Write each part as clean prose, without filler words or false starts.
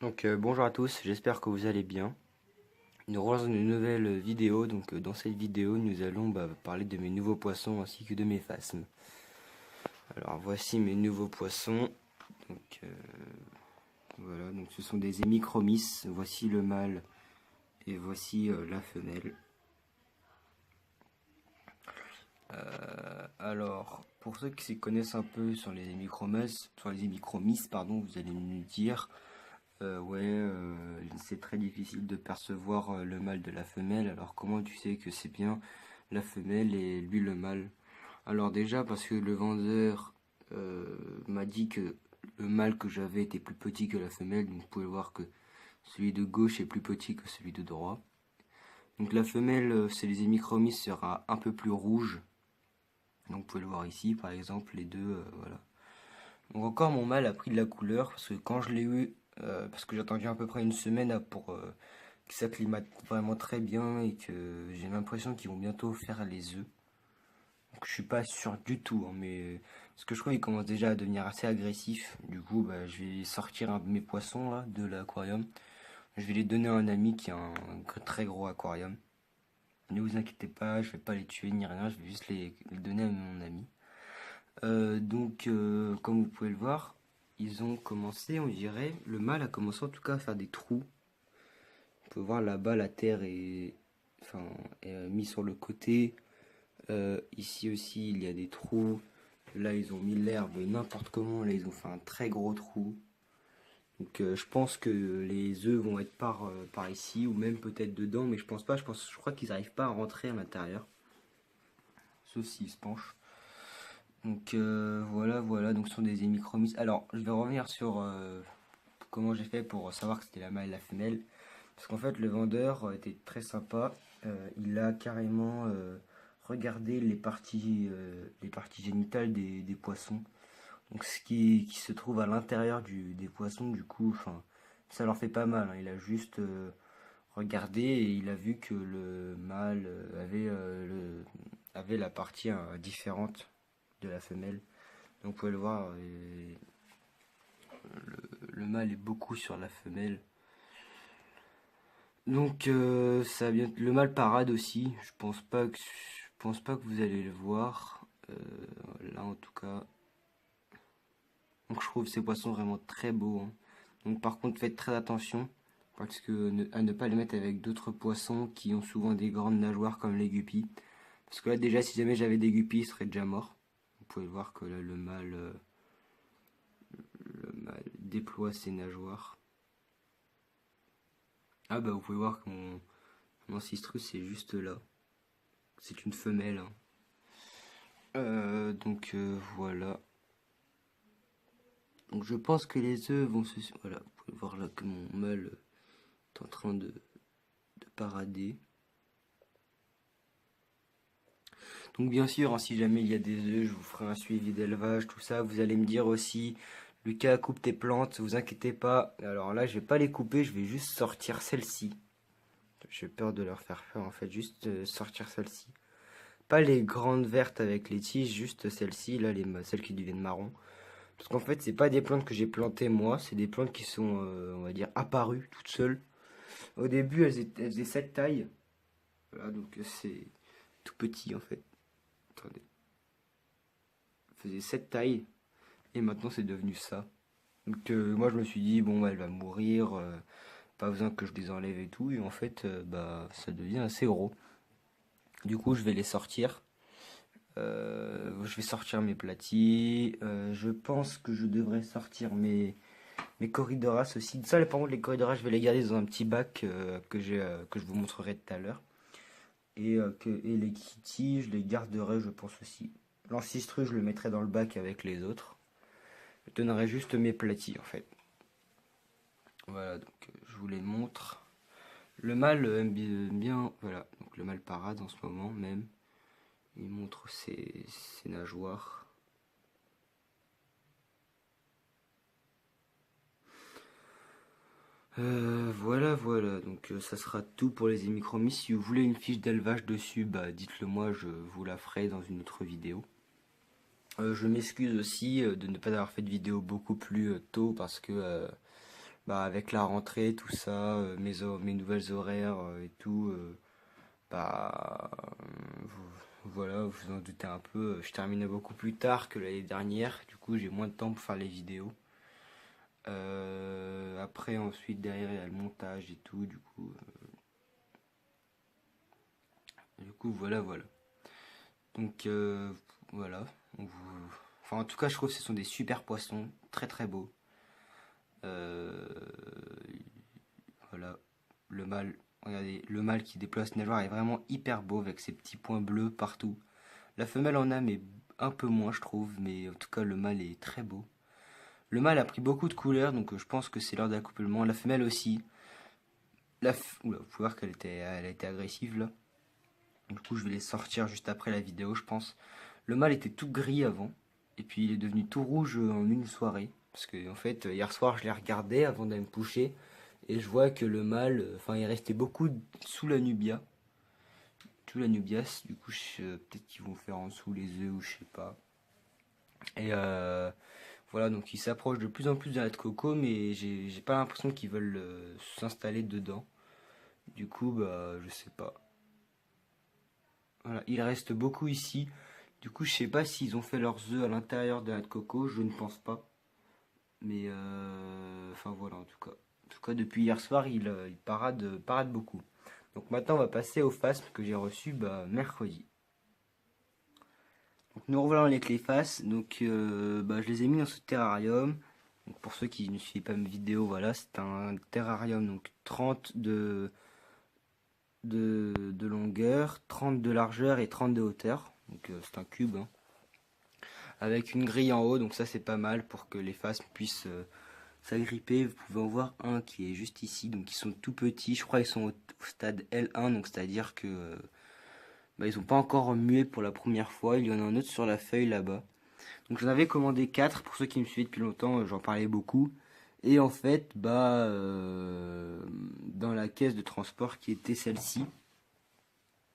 Bonjour à tous, j'espère que vous allez bien. Nous rejoignons une nouvelle vidéo. Dans cette vidéo, nous allons parler de mes nouveaux poissons ainsi que de mes phasmes. Alors voici mes nouveaux poissons. Donc euh, voilà, donc ce sont des hémichromys. Voici le mâle et voici la femelle. Alors pour ceux qui s'y connaissent un peu sur les hémichromys, pardon, vous allez me dire c'est très difficile de percevoir le mâle de la femelle. Alors comment tu sais que c'est bien la femelle et lui le mâle? Alors déjà parce que le vendeur m'a dit que le mâle que j'avais était plus petit que la femelle. Donc vous pouvez voir que celui de gauche est plus petit que celui de droit. Donc la femelle, c'est les hémichromys, sera un peu plus rouge. Donc vous pouvez le voir ici par exemple, les deux, voilà. Donc encore mon mâle a pris de la couleur parce que quand je l'ai eu, parce que j'ai attendu à peu près une semaine pour qu'il s'acclimate vraiment très bien et que j'ai l'impression qu'ils vont bientôt faire les œufs. Donc je suis pas sûr du tout, hein, mais parce que je crois qu'il commence déjà à devenir assez agressif. Du coup, je vais sortir un de mes poissons là de l'aquarium. Je vais les donner à un ami qui a un très gros aquarium. Ne vous inquiétez pas, je vais pas les tuer ni rien, je vais juste les donner à mon ami. Comme vous pouvez le voir, ils ont commencé, on dirait, le mâle a commencé en tout cas à faire des trous. On peut voir là-bas la terre enfin, est mise sur le côté. Ici aussi, il y a des trous. Là, ils ont mis l'herbe n'importe comment. Là, ils ont fait un très gros trou. Je pense que les œufs vont être par ici ou même peut-être dedans, mais je pense pas. Je crois qu'ils n'arrivent pas à rentrer à l'intérieur, sauf s'ils se penchent. Voilà. Donc, ce sont des hémichromys. Alors, je vais revenir sur comment j'ai fait pour savoir que c'était la mâle et la femelle. Parce qu'en fait, le vendeur était très sympa. Il a carrément regardé les parties génitales des poissons. Donc, qui se trouve à l'intérieur des poissons, du coup, enfin, ça leur fait pas mal, hein. Il a juste regardé et il a vu que le mâle avait la partie différente de la femelle. Donc, vous pouvez le voir, le mâle est beaucoup sur la femelle. Le mâle parade aussi. Je pense pas que vous allez le voir là en tout cas. Donc je trouve ces poissons vraiment très beaux, hein. Donc par contre faites très attention à ne pas les mettre avec d'autres poissons qui ont souvent des grandes nageoires comme les guppies. Parce que là déjà si jamais j'avais des guppies, ils seraient déjà morts. Vous pouvez voir que là, le mâle déploie ses nageoires. Ah bah vous pouvez voir que mon cistrus c'est juste là. C'est une femelle, hein. Voilà. Donc je pense que les œufs vont se... Voilà, vous pouvez voir là que mon mâle est en train de parader. Donc bien sûr, hein, si jamais il y a des œufs, je vous ferai un suivi d'élevage, tout ça. Vous allez me dire aussi, Lucas, coupe tes plantes, vous inquiétez pas. Alors là, je vais pas les couper, je vais juste sortir celles-ci. J'ai peur de leur faire peur en fait, juste sortir celles-ci. Pas les grandes vertes avec les tiges, juste celles-ci, là, celles qui deviennent marron. Parce qu'en fait, c'est pas des plantes que j'ai plantées moi, c'est des plantes qui sont, on va dire, apparues toutes seules. Au début, elles faisaient cette taille. Voilà, donc c'est tout petit en fait. Attendez. Elles faisaient cette taille et maintenant c'est devenu ça. Moi je me suis dit, bon, elle va mourir, pas besoin que je les enlève et tout. Et en fait, ça devient assez gros. Du coup, je vais les sortir. Je vais sortir mes platis. Je pense que je devrais sortir mes corridoras aussi. Ça, par contre, les corridoras, je vais les garder dans un petit bac que je vous montrerai tout à l'heure. Et les kitty, je les garderai, je pense aussi. L'ancistru, je le mettrai dans le bac avec les autres. Je donnerai juste mes platis, en fait. Voilà, je vous les montre. Le mâle aime bien, voilà. Donc le mâle parade en ce moment même. Il montre ses nageoires. Voilà. Ça sera tout pour les hémichromys. Si vous voulez une fiche d'élevage dessus, dites-le moi, je vous la ferai dans une autre vidéo. Je m'excuse aussi de ne pas avoir fait de vidéo beaucoup plus tôt parce que bah, avec la rentrée, tout ça, mes nouvelles horaires et tout, bah, voilà, vous vous en doutez un peu, je terminais beaucoup plus tard que l'année dernière, du coup j'ai moins de temps pour faire les vidéos. Après, ensuite, derrière, il y a le montage et tout, du coup, voilà, voilà. Donc, voilà. Enfin, en tout cas, je trouve que ce sont des super poissons, très très beaux. Euh, voilà, le mâle, regardez, le mâle qui déploie sa nageoire est vraiment hyper beau avec ses petits points bleus partout. La femelle en a, mais un peu moins, je trouve, mais en tout cas, le mâle est très beau. Le mâle a pris beaucoup de couleurs, donc je pense que c'est l'heure d'accouplement. La femelle aussi. Oula, vous pouvez voir elle a été agressive là. Du coup, je vais les sortir juste après la vidéo, je pense. Le mâle était tout gris avant, et puis il est devenu tout rouge en une soirée. Parce que, en fait, hier soir, je l'ai regardé avant d'aller me coucher, et je vois que le mâle, enfin, il restait beaucoup sous la nubia. Sous la nubias, du coup, peut-être qu'ils vont faire en dessous les œufs ou je sais pas. Et voilà, donc ils s'approchent de plus en plus de la de coco, mais j'ai pas l'impression qu'ils veulent s'installer dedans. Du coup, bah, je sais pas. Voilà, il reste beaucoup ici. Du coup, je sais pas s'ils ont fait leurs œufs à l'intérieur de la de coco, je ne pense pas. Mais enfin voilà, en tout cas. En tout cas, depuis hier soir, il parade beaucoup. Donc maintenant, on va passer aux phasmes que j'ai reçues bah, mercredi. Donc nous revoilà avec les faces. Donc bah, je les ai mis dans ce terrarium. Donc, pour ceux qui ne suivent pas mes vidéos, voilà, c'est un terrarium donc 30 de longueur, 30 de largeur et 30 de hauteur. Donc c'est un cube, hein. Avec une grille en haut, donc ça c'est pas mal pour que les phasmes puissent s'agripper. Vous pouvez en voir un qui est juste ici, donc ils sont tout petits. Je crois qu'ils sont au stade L1, donc c'est-à-dire que bah, ils n'ont pas encore mué pour la première fois. Il y en a un autre sur la feuille là-bas. Donc j'en avais commandé 4 pour ceux qui me suivaient depuis longtemps, j'en parlais beaucoup. Et en fait, bah, dans la caisse de transport qui était celle-ci,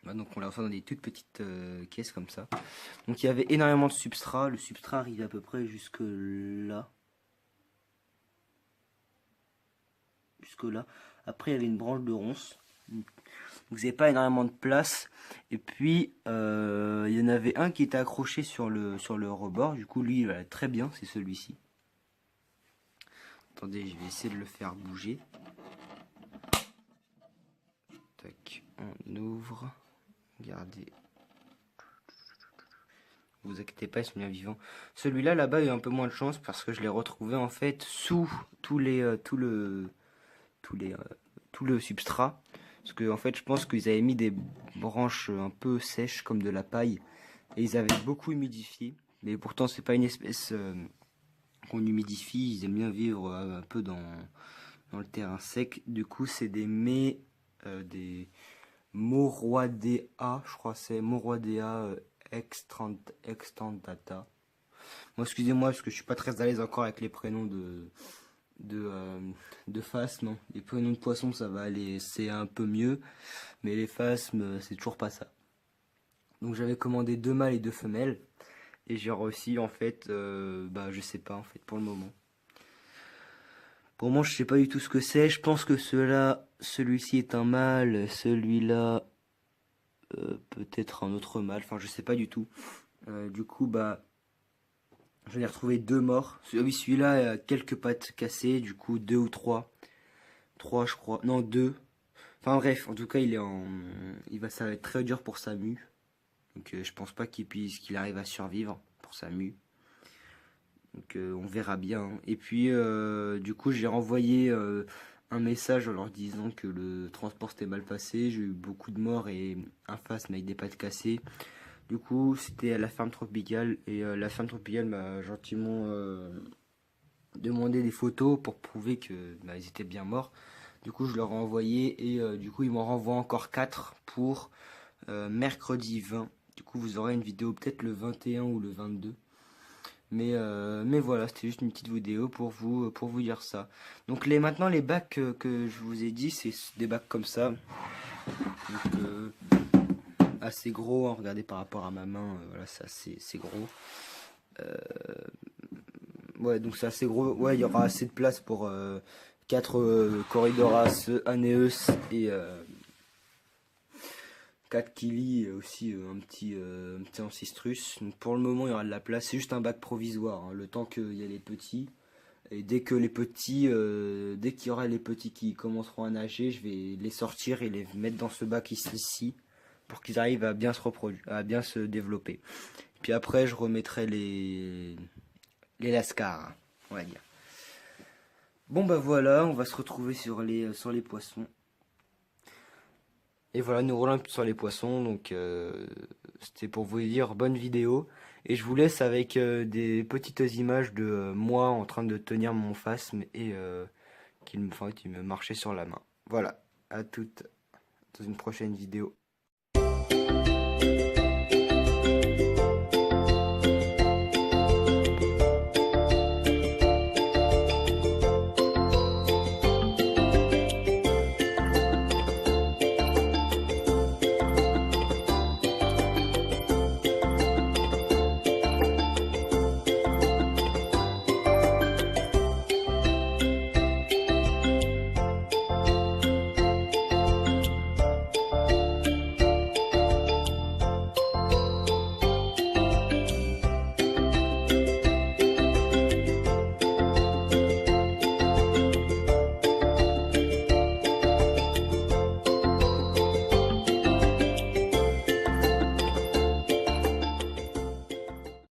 bah, donc on la reçoit dans des toutes petites caisses comme ça. Donc il y avait énormément de substrat. Le substrat arrivait à peu près jusque là. Jusque là. Après il y avait une branche de ronce. Vous n'avez pas énormément de place. Et puis il y en avait un qui était accroché sur le rebord. Du coup lui il va très bien, c'est celui-ci. Attendez, je vais essayer de le faire bouger. Tac, on ouvre. Regardez. Vous inquiétez pas, ils sont bien vivants. Celui-là, là-bas, il y a un peu moins de chance parce que je l'ai retrouvé en fait sous tous les, tous les, tout le substrat. Parce que en fait, je pense qu'ils avaient mis des branches un peu sèches comme de la paille et ils avaient beaucoup humidifié. Mais pourtant, c'est pas une espèce qu'on humidifie. Ils aiment bien vivre un peu dans le terrain sec. Du coup, c'est des Moroidea, je crois que c'est Moroidea extendata. Moi, excusez-moi parce que je suis pas très à l'aise encore avec les prénoms de, euh, de phasmes. Les prénoms de poissons, ça va aller, c'est un peu mieux, mais les phasmes, c'est toujours pas ça. Donc j'avais commandé 2 mâles et 2 femelles, et j'ai reçu en fait, bah je sais pas en fait pour le moment. Pour le moment, je sais pas du tout ce que c'est. Je pense que celui-ci est un mâle, celui-là peut-être un autre mâle. Enfin, je sais pas du tout. Du coup, bah j'en ai retrouvé 2 morts. Oui, celui-là a quelques pattes cassées, du coup 2 ou 3. 3 je crois. Non, 2. Enfin bref, en tout cas ça va être très dur pour sa mue. Donc je pense pas qu'il arrive à survivre pour sa mue. Donc on verra bien, hein. Et puis du coup j'ai renvoyé un message en leur disant que le transport s'était mal passé. J'ai eu beaucoup de morts et un phasme avec des pattes cassées. Du coup, c'était à la ferme tropicale et la ferme tropicale m'a gentiment demandé des photos pour prouver que bah, ils étaient bien morts. Du coup, je leur ai envoyé et du coup, ils m'en renvoient encore 4 pour mercredi 20. Du coup, vous aurez une vidéo peut-être le 21 ou le 22. Mais voilà, c'était juste une petite vidéo pour vous dire ça. Donc maintenant, les bacs que je vous ai dit, c'est des bacs comme ça. Donc, assez gros, hein, regardez par rapport à ma main, voilà, c'est gros. Ouais, donc c'est assez gros. Ouais, il y aura assez de place pour 4 Corridoras Aneus et 4 Kili et aussi un petit Ancistrus. Donc pour le moment il y aura de la place, c'est juste un bac provisoire, hein, le temps qu'il y ait les petits. Et dès que les petits, dès qu'il y aura les petits qui commenceront à nager, je vais les sortir et les mettre dans ce bac ici pour qu'ils arrivent à bien se reproduire, à bien se développer. Puis après je remettrai les lascars, on va dire. Bon bah voilà, on va se retrouver sur les poissons. Et voilà, nous roulons sur les poissons, donc c'était pour vous dire bonne vidéo. Et je vous laisse avec des petites images de moi en train de tenir mon phasme et il me marchait sur la main. Voilà, à toutes dans une prochaine vidéo.